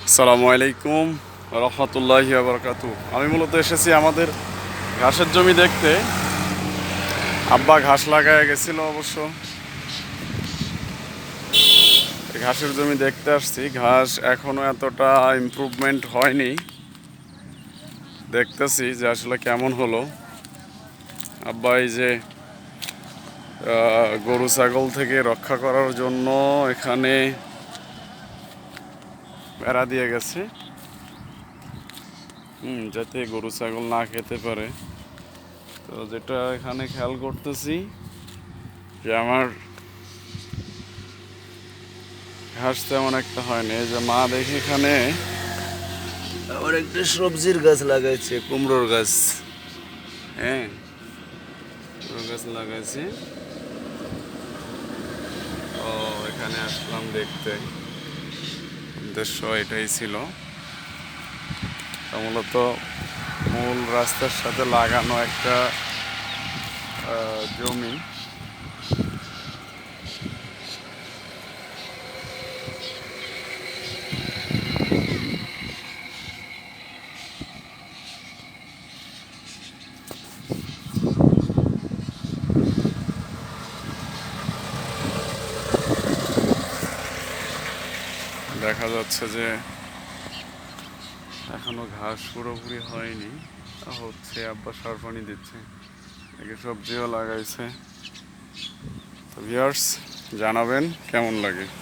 আসসালামু আলাইকুম রহমতুল্লাহি ওয়া বারাকাতুহু। আমি মূলত এসেছি আমাদের ঘাসের জমি দেখতে। আব্বা ঘাস লাগায় গেছিল অবশ্য। ঘাসের জমি দেখতে আসছি। ঘাস এখনো এতটা ইমপ্রুভমেন্ট হয়নি, দেখতেছি যে আসলে কেমন হলো। আব্বা এই যে গরু ছাগল থেকে রক্ষা করার জন্য এখানে বেড়া দিয়ে গেছে, যাতে গরু ছাগল না খেতে পারে। তো যেটা এখানে খেয়াল করতেছি যে আমার ঘাস তেমন একটা হয়নি। এই যে মা দেখি এখানে আবার একটা সবজির গাছ লাগাইছে, কুমড়োর গাছ। হ্যাঁ, কুমড়োর গাছ লাগাইছে। ও এখানে আসলাম দেখতে, উদ্দেশ্য এটাই ছিল। মূলত মূল রাস্তার সাথে লাগানো একটা জমি। দেখা যাচ্ছে যে এখনো ঘাস পুরোপুরি হয়নি, হচ্ছে। আব্বা সার পানি দিচ্ছে, একে সবজিও লাগাইছে। তো ভিউয়ার্স, জানাবেন কেমন লাগে।